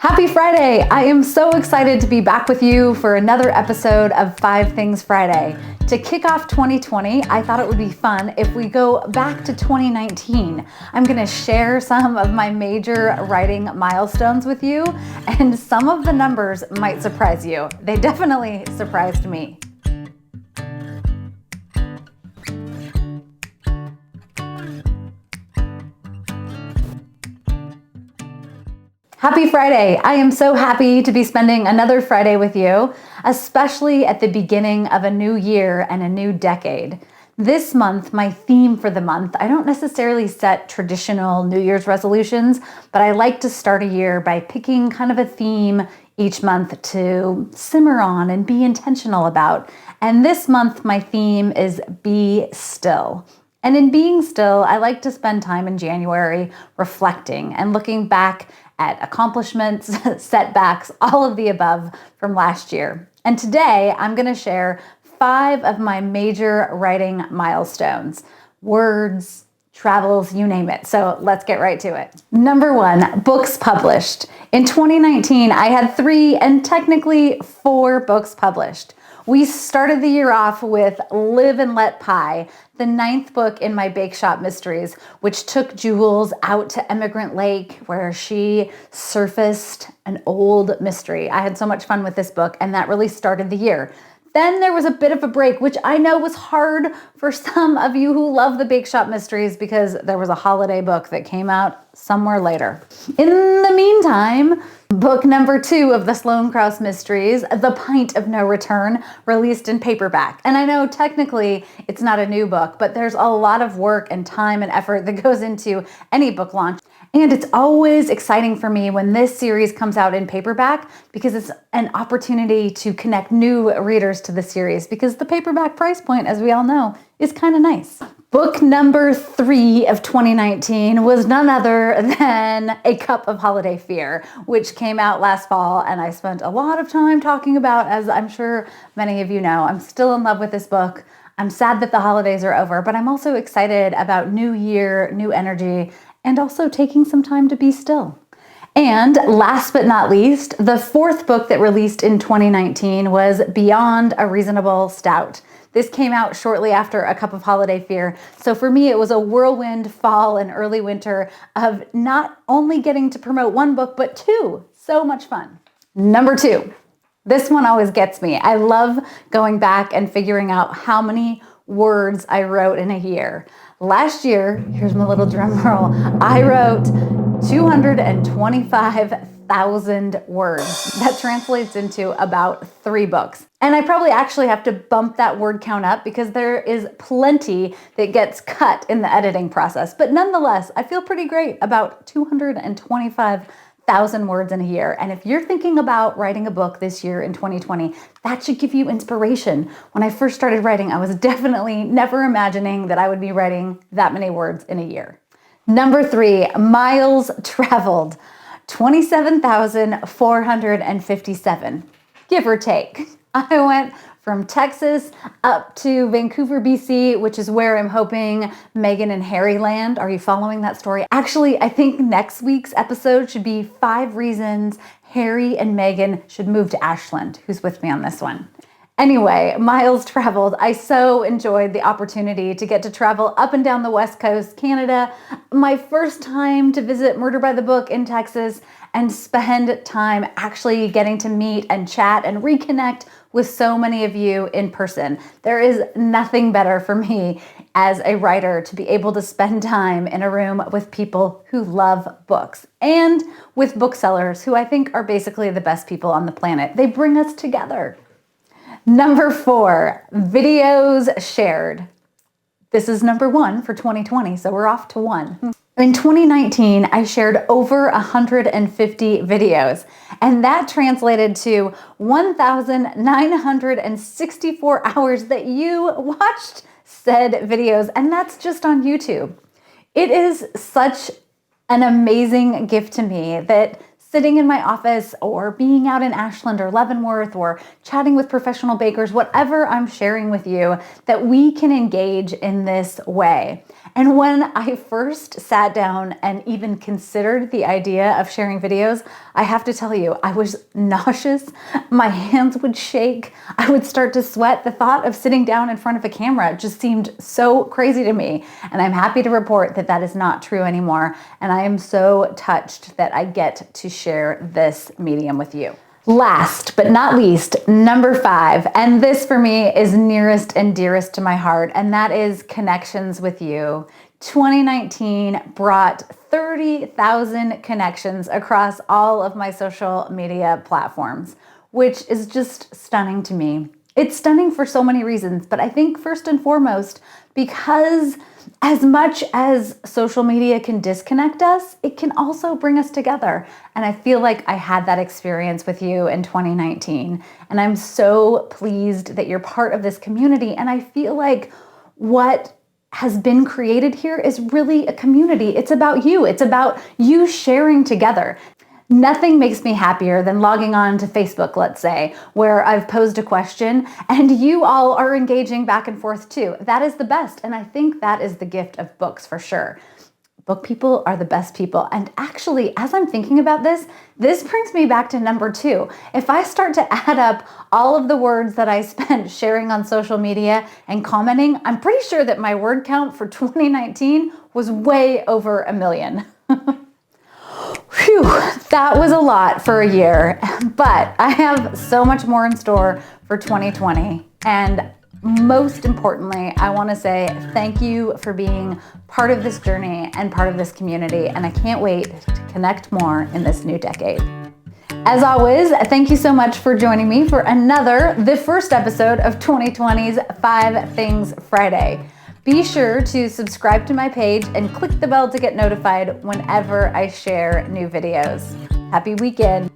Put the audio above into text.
Happy Friday! I am so excited to be back with you for another episode of 5 Things Friday. To kick off 2020, I thought it would be fun if we go back to 2019. I'm going to share some of my major writing milestones with you, and some of the numbers might surprise you. They definitely surprised me. Happy Friday! I am so happy to be spending another Friday with you, especially at the beginning of a new year and a new decade. This month, my theme for the month, I don't necessarily set traditional New Year's resolutions, but I like to start a year by picking kind of a theme each month to simmer on and be intentional about. And this month, my theme is Be Still. And in being still, I like to spend time in January reflecting and looking back at accomplishments, setbacks, all of the above from last year. And today I'm going to share 5 of my major writing milestones. Words, travels, you name it. So let's get right to it. Number 1, books published. In 2019, I had 3 and technically 4 books published. We started the year off with Live and Let Pie, the 9th book in my Bake Shop Mysteries, which took Jules out to Emigrant Lake where she surfaced an old mystery. I had so much fun with this book, and that really started the year. Then there was a bit of a break, which I know was hard for some of you who love the Bake Shop Mysteries because there was a holiday book that came out somewhere later. In the meantime, book number 2 of the Sloane Krause Mysteries, The Pint of No Return, released in paperback. And I know technically it's not a new book, but there's a lot of work and time and effort that goes into any book launch. And it's always exciting for me when this series comes out in paperback because it's an opportunity to connect new readers to the series because the paperback price point, as we all know, is kind of nice. Book number 3 of 2019 was none other than A Cup of Holiday Fear, which came out last fall, and I spent a lot of time talking about, as I'm sure many of you know. I'm still in love with this book. I'm sad that the holidays are over, but I'm also excited about new year, new energy, and also taking some time to be still. And last but not least, the 4th book that released in 2019 was Beyond a Reasonable Stout. This came out shortly after A Cup of Holiday Fear. So for me, it was a whirlwind fall and early winter of not only getting to promote 1 book, but 2. So much fun. Number 2. This one always gets me. I love going back and figuring out how many words I wrote in a year. Last year, here's my little drum roll, I wrote 225,000 words. That translates into about 3 books. And I probably actually have to bump that word count up because there is plenty that gets cut in the editing process. But nonetheless, I feel pretty great about 225,000 words in a year. And if you're thinking about writing a book this year in 2020, that should give you inspiration. When I first started writing, I was definitely never imagining that I would be writing that many words in a year. Number 3, miles traveled, 27,457, give or take. I went from Texas up to Vancouver, BC, which is where I'm hoping Meghan and Harry land. Are you following that story? Actually, I think next week's episode should be 5 reasons Harry and Meghan should move to Ashland. Who's with me on this one? Anyway, miles traveled. I so enjoyed the opportunity to get to travel up and down the West Coast, Canada, my first time to visit Murder by the Book in Texas, and spend time actually getting to meet and chat and reconnect with so many of you in person. There is nothing better for me as a writer to be able to spend time in a room with people who love books and with booksellers who I think are basically the best people on the planet. They bring us together. Number 4, videos shared. This is number 1 for 2020, so we're off to 1. In 2019, I shared over 150 videos, and that translated to 1,964 hours that you watched said videos, and that's just on YouTube. It is such an amazing gift to me that sitting in my office or being out in Ashland or Leavenworth or chatting with professional bakers, whatever I'm sharing with you, that we can engage in this way. And when I first sat down and even considered the idea of sharing videos, I have to tell you, I was nauseous. My hands would shake. I would start to sweat. The thought of sitting down in front of a camera just seemed so crazy to me. And I'm happy to report that that is not true anymore. And I am so touched that I get to share this medium with you. Last but not least, number 5, and this for me is nearest and dearest to my heart, and that is connections with you. 2019 brought 30,000 connections across all of my social media platforms, which is just stunning to me. It's stunning for so many reasons, but I think first and foremost, because as much as social media can disconnect us, it can also bring us together. And I feel like I had that experience with you in 2019. And I'm so pleased that you're part of this community. And I feel like what has been created here is really a community. It's about you. It's about you sharing together. Nothing makes me happier than logging on to Facebook, let's say, where I've posed a question and you all are engaging back and forth too. That is the best. And I think that is the gift of books for sure. Book people are the best people. And actually, as I'm thinking about this brings me back to number 2. If I start to add up all of the words that I spent sharing on social media and commenting, I'm pretty sure that my word count for 2019 was way over 1 million. Phew, that was a lot for a year, but I have so much more in store for 2020. And most importantly, I want to say thank you for being part of this journey and part of this community. And I can't wait to connect more in this new decade. As always, thank you so much for joining me for the first episode of 2020's 5 Things Friday. Be sure to subscribe to my page and click the bell to get notified whenever I share new videos. Happy weekend.